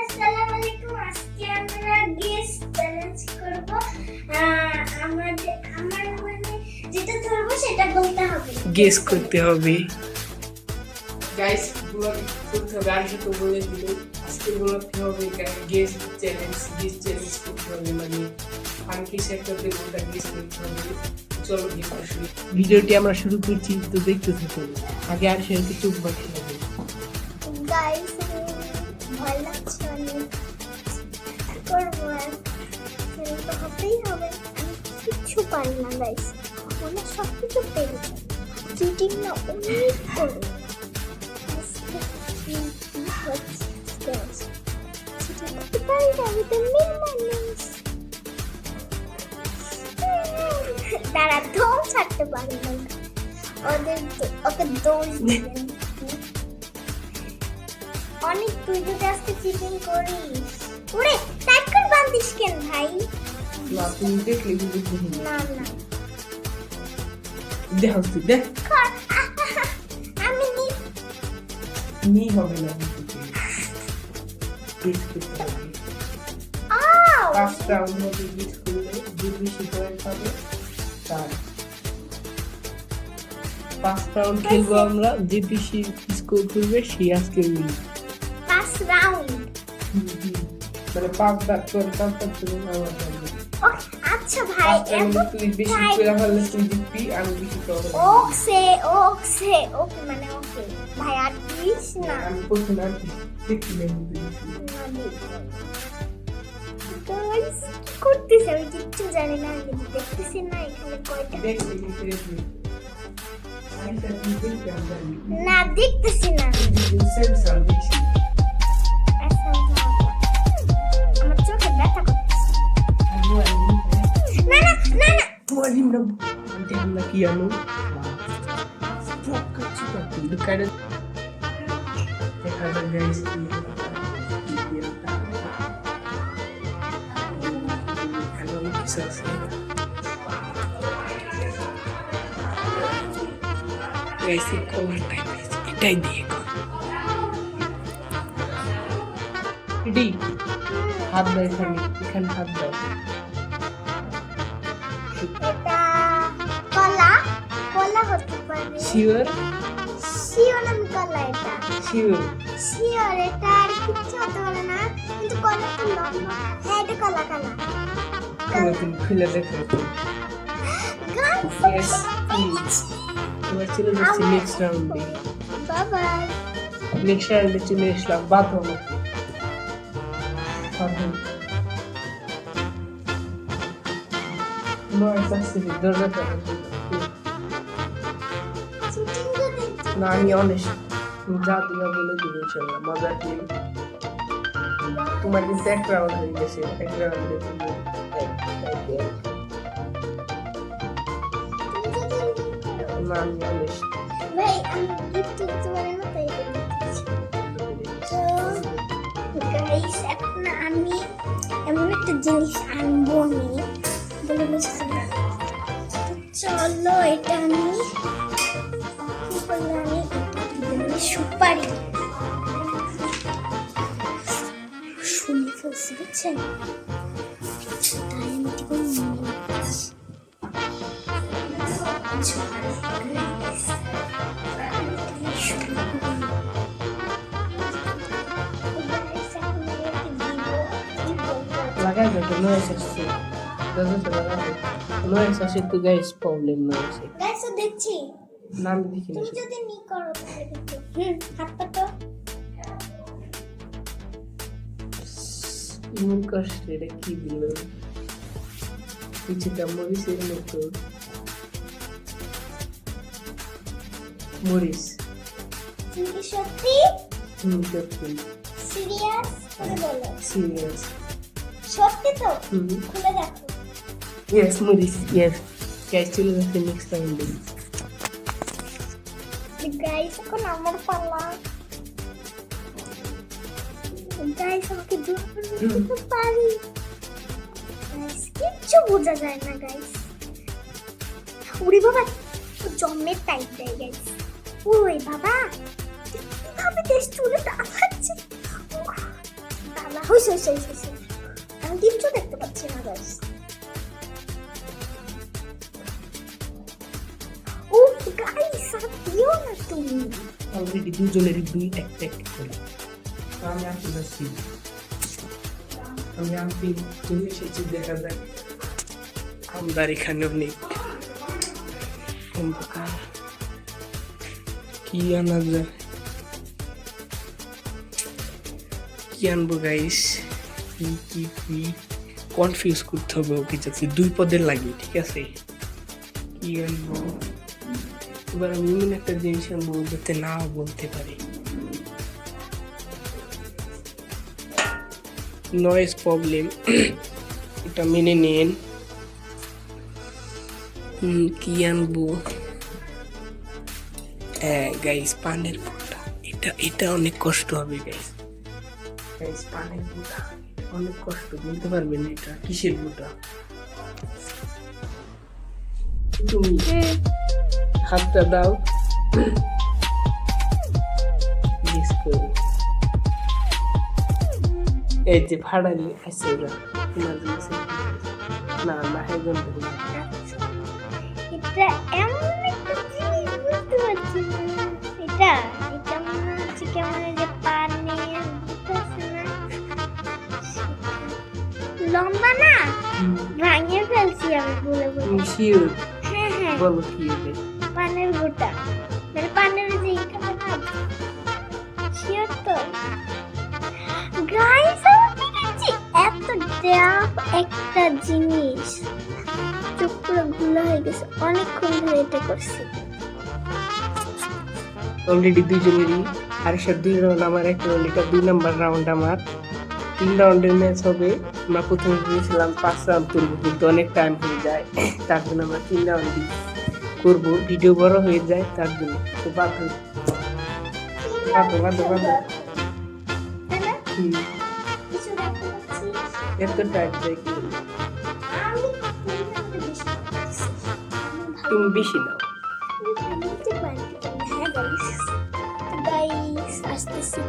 আসসালামু আলাইকুম। আজকে আমরা গেস চ্যালেঞ্জ করব। আমার মানে যেটা ধরবো সেটা বলতে হবে, গেস করতে হবে। গাইস ব্লগ করতে হবে, আগে তো বলে দিল। আজকে ব্লগটি হবে গেস চ্যালেঞ্জ করতে হবে, মানে ফাঙ্কি সেক্টরে ওটা গেস করতে হবে। চলো ভিডিও শুরু। ভিডিওটি আমরা শুরু করছি, তো দেখতে থাকুন। আগে আর সেটা চোখ বাকি হবে। গাইস ভয় লাগছে অনেক, করবো আর তো হতেই হবে। আমি কিচ্ছু পারি না গাইস, ওরা সব কিছু পেরে যায়। চিটিং না অনেক করে তারা দৌড় ছাড়তে পারে না, ওকে দৌড় দিবেন। অনেক তুই যদি আজকে চিটিং করিস, ওরে টাইট করে বাঁধিস কেন ভাই? না তুমি দেখলে বুঝতে হবে না না দেখ তুই দেখ আমি নি হবে না। গেস করতে হবে। আও ফার্স্ট রাউন্ড মধ্যে গেস করলে যে বেশি পয়েন্ট পাবে তার। ফার্স্ট রাউন্ড খেলবো আমরা, যে বেশি স্কোর করবে সে আজকে উইন। First round. মানে 5বার করে 5বার করে আমার হবে। আচ্ছা ভাই, এখন তুই বেশি করে হলে তুই জিতবি, আমি বেশি করে ওকে ওকে মানে ওকে ভাই, আর প্লিজ না। আমি প্রথমে আর দেখি না গাইস কি করতেছে আমি কিচ্ছু জানি না, আমি দেখতেছি না এখানে কয়টা। দেখি দেখি আইটা তুই দেখি আমরা না দেখতেছি না। সেন্সর দেখি। আচ্ছা, আমার চোখে ব্যথা করতেছে। না না না না Tualim na nanti ang laki ano. Fuck suka tu kada. Kada guys ini. Kalau kisah saya. Guys ini cover time guys. Itai diye ko. Idi. হাত দাও এখানে হাত দাও। এটা কলা কলা হতে পারে। শিওর শিওর আমি কলা, এটা শিওর শিওর। এটা আর কিচ্ছু হতে পারে না, কিন্তু কলাটা লম্বা। হ্যাঁ এটা কলা কলা। তুমি খুলে দেখো। Guys Yes, please. এবার চলে যাচ্ছি নেক্সট রাউন্ডে। বাবা নেক্সট রাউন্ডে চলে আসলাম বাথরুম। না আমি অনেস্ট, যা তুমি বলে দিবে চলো, মজা নেই। তোমার কিন্তু এক রাউন্ড হয়ে গেছে, এক রাউন্ডে তুমি না আমি অনেস্ট। ভাই আমি গিফট দিতে পারি না, তাই দিচ্ছি। তো গাইস এখন আমি এমন একটা জিনিস আনবো, আমি বলে বুঝতে না। চলো এটা আমি কি করলাম, আমি এটা সুপারি শুনে ফেলছি, বুঝছেন? তাই আমি কি করবো, Lagai betul, no es así. Entonces se lagai. No es así, tu guys problem no es así. Guys দেখছি। নাম দেখি না। তুমি যদি নি করো তাহলে কিন্তু হাত পাতো। ইমন কষ্ট এটা কি দিল? কিছুটা মরিচের মতো। মরিচ। তুমি কি সত্যি সত্যি। সিরিয়াস করে বলো? সিরিয়াস। সত্যি তো? খুলে দেখো। Yes, মরিচ, yes. Guys, চলে যাচ্ছে নেক্সট রাউন্ডে। গাইস এখন আমার পালা। গাইস আমাকে দূর করে দিতে পারি। গাইস কিচ্ছু বোঝা যায় না গাইস। ওরে বাবা, জমের টাইপ দেয় গাইস। ওই বাবা, কিভাবে টেস্ট চুলে টাকাচ্ছে। হইছে হইছে হইছে হইছে। আমি কিচ্ছু দেখতে পাচ্ছি না গাইস। ও গাইস আর দিও না তুমি। অলরেডি দুজনেরই দুই একটা করে। তো আমি আনতে যাচ্ছি। আমি আনতে চলে এসেছি, দেখা যায় আমদার এখানে অনেক অন্ধকার। কি আনা যায়, কি আনবো গাইস, কি কনফিউজ করতে হবে ওকে, যাচ্ছে 2 পদের লাগে, ঠিক আছে? কি আনবো এবার? আমি এমন একটা জিনিস আনবো যাতে না বলতে পারি। নয়েজ প্রবলেম, এটা মেনে নেন। কি আনবো? হ্যাঁ গাইস, পানের ফুটা। এটা অনেক কষ্ট হবে গাইস। পানের ফুটা অনেক কষ্ট, বলতে পারবেন এটা কিসের ফুটা? তুমি হাতটা দাও, এই যে ফাড়ালি আছে ওরা তোমার জিনিস। না না, একদম এটা এমন একটা জিনিস বুঝতে পারছি না। এটা এটা মনে হচ্ছে কেমন যে পানির আছে না, লম্বা না, ভাঙিয়ে ফেলছি আমি বলে বলে। শিওর? হ্যাঁ হ্যাঁ, বলো কি হবে? পানের গোটা, মানে পানের যে এটা না, শিওর তো গাইস। আমি দেখছি এত ড্যাপ একটা জিনিস, চোখ পুরো ঘোলা হয়ে গেছে, অনেকক্ষণ ধরে এটা করছি। অলরেডি দুজনেরই আর সব 2 রাউন্ড আমার, 1 রাউন্ড, এটা 2 নাম্বার রাউন্ড আমার। 3 রাউন্ডের ম্যাচ হবে। আমরা প্রথমে ভেবেছিলাম 5 রাউন্ড করবো, কিন্তু অনেক টাইম হয়ে যায়, তার জন্য আমরা 3 রাউন্ড করবো। ভিডিও বড় হয়ে যায় তার জন্য। তো বাধ্য তাই না? কিছু দেখতে পাচ্ছি। এত টাইট যায় কি? আমি পরিমাণটা বেশি পাচ্ছি। তুমি বেশি নাও। নিতে পারি। হ্যাঁ গাইস, আসতেছি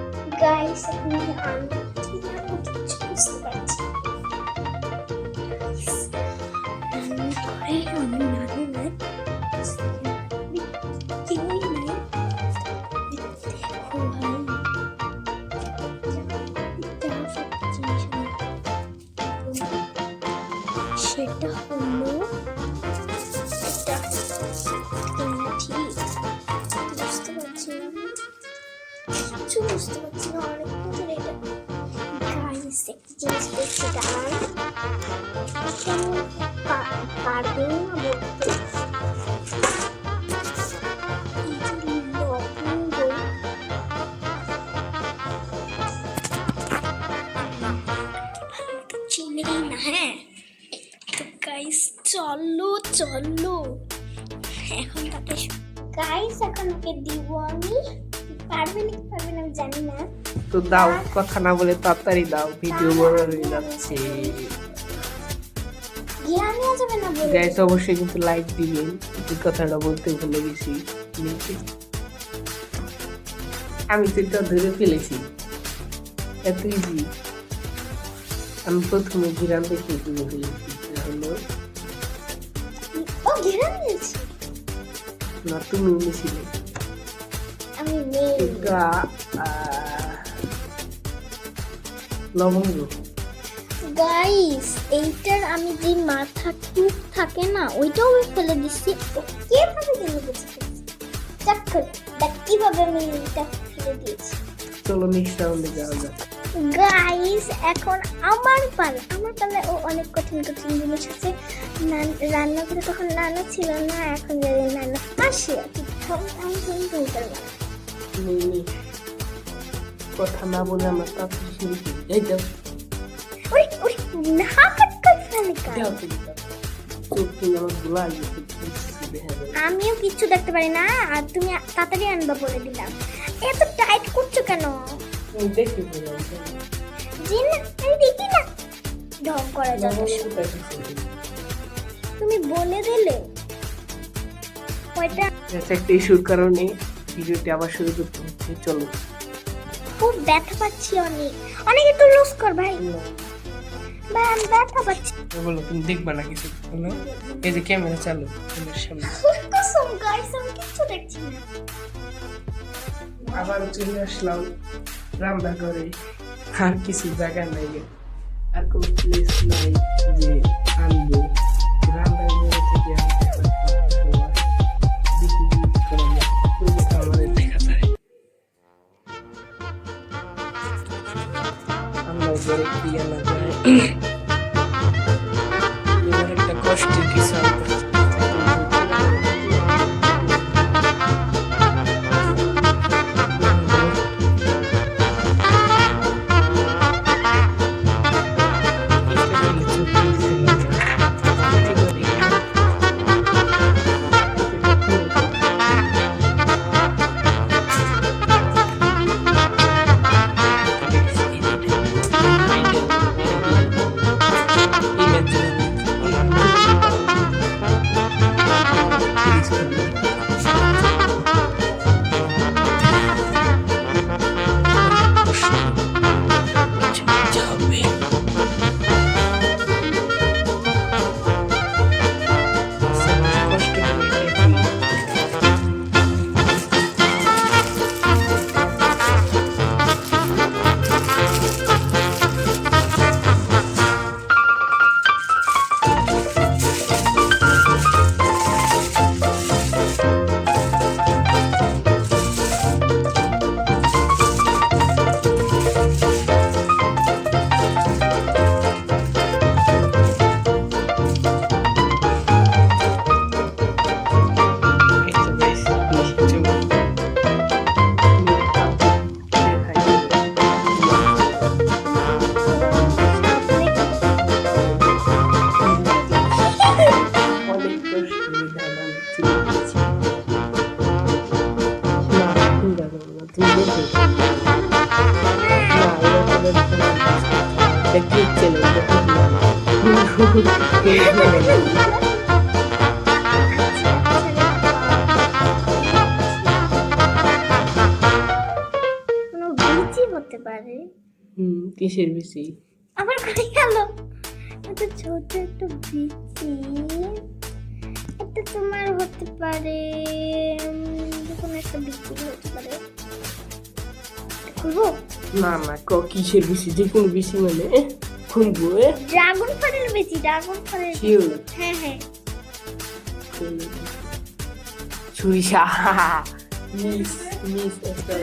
গাইস। আপনি আমি ঠিক আমি কিছু বুঝতে পারছি। রান্না করে আমি নাড়ু নাই, কেউই নাই। দেখো ভাই, দেখো একটা জিনিস আমি, সেটা হলো এটা। ঠিক বুঝতে পারছি না, কিছু বুঝতে পারছি না, অনেক ধরে এটা। গাইস একটা জিনিস দেখছি, দাঁড়ান, পারবেন না বলতে। এই যে লবঙ্গ, ভালো তো চিনি না। হ্যাঁ তো গাইস চলো চলো এখন তাকে। গাইস এখন ওকে দিব আমি, পারবেন কি পারবেন আমি জানি না। তো দাও, কথা না বলে তাড়াতাড়ি দাও, ভিডিও বড় হয়ে যাচ্ছে। গিয়া নেওয়া যাবে না বলে। গাইস অবশ্যই কিন্তু লাইক দিবেন, এই কথাটা বলতে ভুলে গেছি। আমি তো এটা ধরে ফেলেছি, এত ইজি। আমি প্রথমে ঘিরান দেখে ধরে ফেলেছি। হলো ও ঘেরা নিয়েছি, না তুমি নিয়েছিলে। আমি নেই। এটা লবঙ্গ। গাইস এইটার আমি যে মাথা টুক থাকে না, ওইটাও আমি ফেলে দিচ্ছি। ও কিভাবে দিল বুঝতে পারছি। দেখ কিভাবে আমি এটা ফেলে দিয়েছি। চলো নেক্সট রাউন্ডে যাওয়া যাক। গাইস এখন আমার পালা। ও অনেক কঠিন কঠিন জিনিস আছে। রান্না করে তখন নানা ছিল না, এখন যদি নানা আসে আমি বলতে পারবো না। কথা না বলে আমরা তাড়াতাড়ি শুরু করি। এই দাও আমিও কিচ্ছু দেখতে পারি না, আর তুমি তাড়াতাড়ি আনবা বলে দিলাম। এত টাইট করছো কেন? দেখতে দেখি না, ঢং করা যাবে। তুমি বলে দিলে ওইটা। একটা ইস্যুর কারণে ভিডিওটি আবার শুরু করতে হচ্ছে। চলো, খুব ব্যথা পাচ্ছি অনেক। অনেক একটু লুজ কর ভাই। ভাই আমি ব্যথা পাচ্ছি। বলো তুমি দেখবা না কিছু বলো। এই যে ক্যামেরা চালু তোমার সামনে। কসম গাইস আমি কিচ্ছু দেখছি না। আবার চলে আসলাম রান্নাঘরে। আর কিছু জায়গা নাই, আর কোনো প্লেস নাই যে আনবো। রান্নাঘরে থেকে আনতে হয় আমাদের দেখা যায়। রান্নাঘরে কি আনা যায়, এবার একটা কষ্টের কিছু আনতে হয়। হতে পারে। কিসের বেশি? আমার কোথায় গেল? এটা ছোট একটা বিচি। এটা তোমার হতে পারে, কোনো একটা বিচি হতে পারে। খুলবো? না না, কিসের বেশি? যে কোনো বেশি মানে খুলবো। ড্রাগন ফলের বিচি, ড্রাগন ফলের। হ্যাঁ হ্যাঁ। সরিষা। মিস মিস একটা।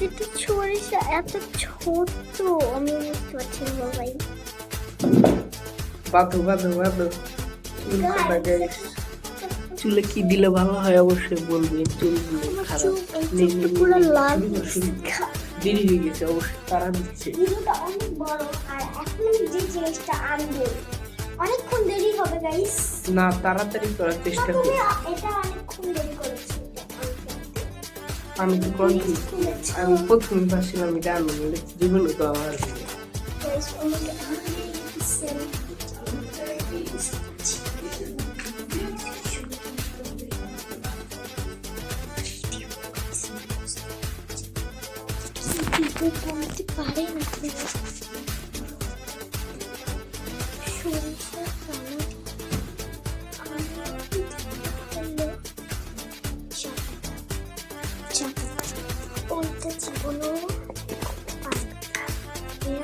এটা সরিষা এত ছোট, আমি বুঝতে পারছি না ভাই। বাদো বাদো বাদো। চুলে কি দিলে ভালো হয় অবশ্যই বলবেন। চুলগুলো খারাপ, পুরো লাল দেরি হয়ে গেছে অবশ্যই, তারা দিচ্ছে। ভিডিওটা অনেক বড়, আর এখন যে জিনিসটা আনবো অনেকক্ষণ দেরি হবে গাইস। না, তাড়াতাড়ি করার চেষ্টা করো। এটা অনেকক্ষণ দেরি করেছি। আমি তো কনফিউজ, আমি প্রথমে ভাবছিলাম এটা আনবো, জীবনে তো আমার বলতে পারে না। সরিষা ওইটা জীবনও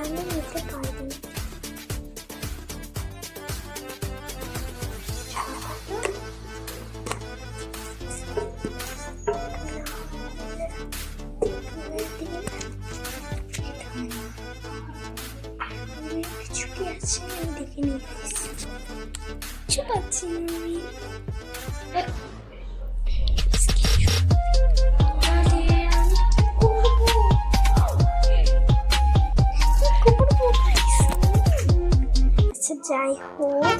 আমি নিতে পারবো না। কিছু কি আছে আমি দেখে নিয়ে কিছু পাচ্ছি না আমি। যাই হোক,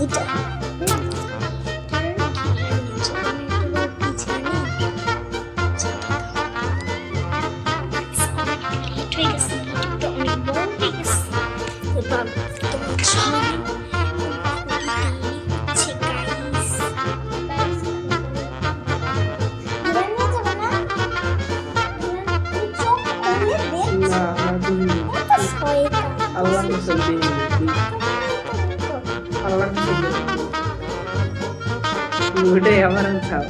এটা আল্লাহ মতন দিন আল্লাহ মতন ওটাই আমার খাও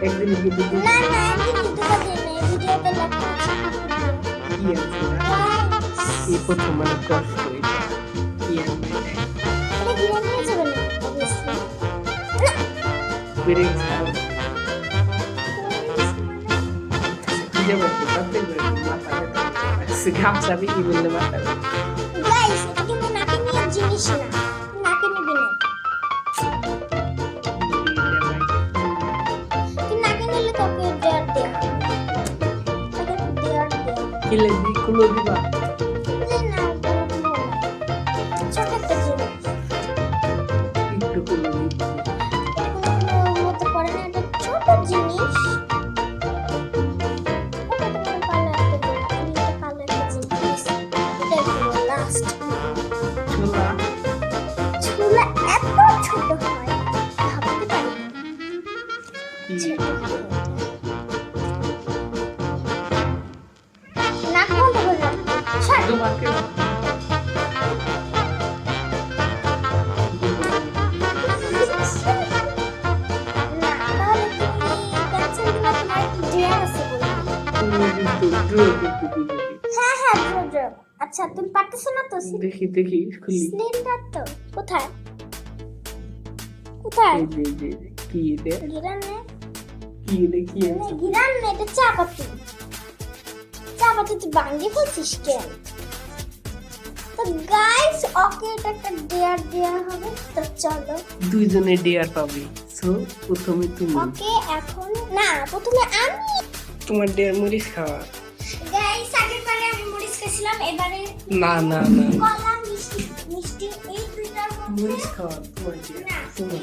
একদিন কি দুদিন না না আমি দুটো দিন এই ভিডিওতে লেখা আছে কি আছে না এই প্রথম মানে কষ্ট এটা কি আছে এটা কি নিয়ে যাবে না অবভিয়াসলি বেরিয়ে খাও যে বলতে তাতে মাথা ব্যথা গাছ যাবে কি বললে মাথা গাইস এটা কিন্তু নাকে নিয়ে জিনিস না নাকে নিবি না তুই নাকে নিলে তোকে ডেয়ার দেয়া তোকে ডেয়ার দেয়া কিলে দি কুলো দিবা না ছোট একটা জিনিস একটু কুলো দিবা এগুলো মতো পড়ে না এটা ছোট জিনিস ছোলা ছোলা এত ছোট হয় ভাবতে পারি কি নাক বন্ধ করে রাখ ছাড় তোমাকে না তাহলে তুমি ক্যান্সেল দিলে তোমার ড্রেয়ার আছে বলে তুমি কিন্তু ড্রো করতে দিবি হ্যাঁ হ্যাঁ ড্রো আচ্ছা তুমি পারতেছো না তো দেখি দেখি খুলি সিলিন্ডার তো কোথায় কোথায় এই যে কি দে গিরানে কি দে কি আছে গিরান না এটা চা পাতি তুই ভাঙিয়ে ফেলছিস কেন তো গাইস ওকে এটা একটা ডেয়ার দেয়া হবে তো চলো দুইজনে ডেয়ার পাবে সো প্রথমে তুমি ওকে এখন না প্রথমে আমি তোমার ডেয়ার মরিচ খাওয়া গাইস আগের বারে আমি মরিচ খেয়েছিলাম এবারে না না না কলা মিষ্টি মিষ্টি এই দুইটার মধ্যে মরিচ খাওয়া তোমার ডেয়ার তোমার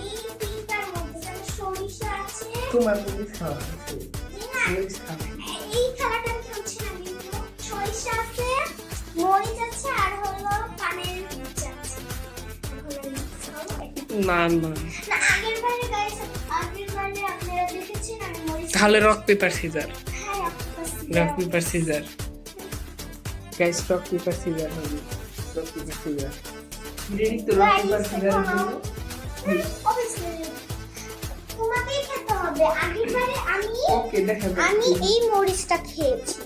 এই দুইটার মধ্যে যেন সরিষা আছে তোমার মরিচ খাওয়া না মরিচ খাওয়া এই খেলাটা আমি খেলছি না কিন্তু সরিষা আছে মরিচ আছে আর হলো পানের বীজ আছে এখন আমি খাবো এটা। না না না আগের বারে গাইস আগের বারে আপনারা দেখেছেন আমি মরিচ তাহলে রক পেপার সিজার হ্যাঁ rock paper scissor guys rock paper scissor হবে রক পেপার সিজার রেডি তো রক পেপার সিজার অবভিয়াসলি তোমাকেই খেতে হবে আগের বারে ওকে দেখা আমি এই মরিচটা খেয়েছি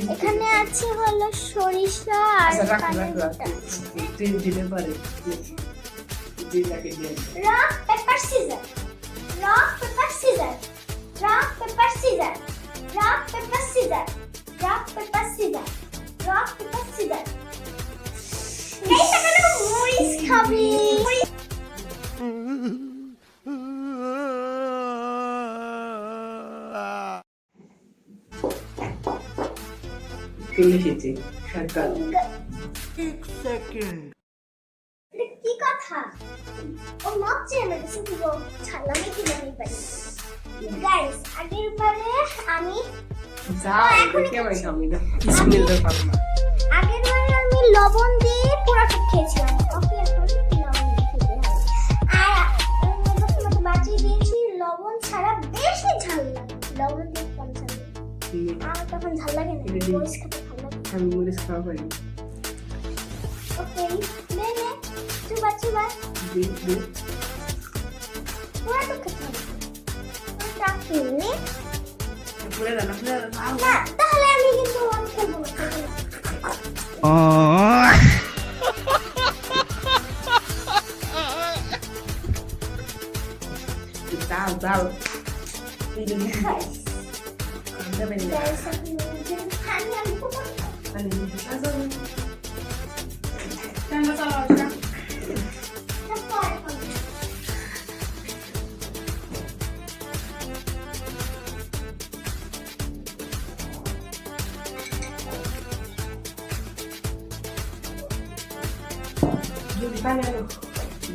এখানে আছে হলো সরিষা আর আচ্ছা রাখ পানের রাখ রাখ বীজ। তিন দিনে পারে যে তাকে দিয়ে rock paper scissor rock paper scissor rock paper scissor rock paper scissor rock paper scissor rock paper scissor এই টাকাটা মরিচ খাবি চলে এসেছে সরকার এটা কি কথা ও মজা মেডিসিন দিব ছাড়লামই কি জানি পাই গাইস আগের বারে আমি যা দেখে ভাই আমি না স্মেল দা পারবো না আগের বারে আমি লবণ দিয়ে পুরাটা খেয়েছিলাম ওকে এখন লবণ দিয়ে খেতে হবে আর আমি প্রথমে বাঁচিয়ে দিয়েছি লবণ ছাড়া বেশি ঝাল লাগে লবণ দিয়ে কম ঝাল লাগে আমার তখন ঝাল লাগে না মরিচ খেতে ভালো লাগে আমি মরিচ খাওয়া পারি ওকে নে নে চুবা চুবা দে পুরাটা খেতে হবে পুরাটা খেলে পুরো না না তাহলে আমি কিন্তু আমি খেলবো না খেলবো না দাও দাও এই যে Guys, আনতে পারি না guys, আমি খালি আমি খুব আমি যদি পানি আনো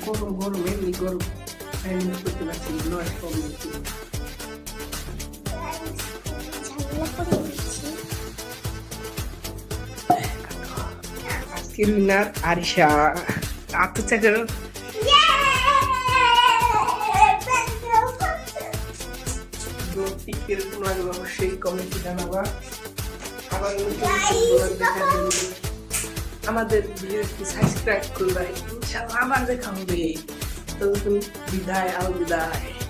গরম গরম এমনি গরম আমি করতে পারছি নয় প্রবলেম ঝামেলা করে দিচ্ছি আজকের উইনার আরিশা আত্মচা করো কিরকম লাগলো অবশ্যই কমেন্টে জানাবা আবার নতুন ব্লগ দেখার জন্য আমাদের ভিডিওটি সাবস্ক্রাইব করবে। ইনশাআল্লাহ আবার দেখা হবে। ততক্ষণ বিদায়, আলবিদায়।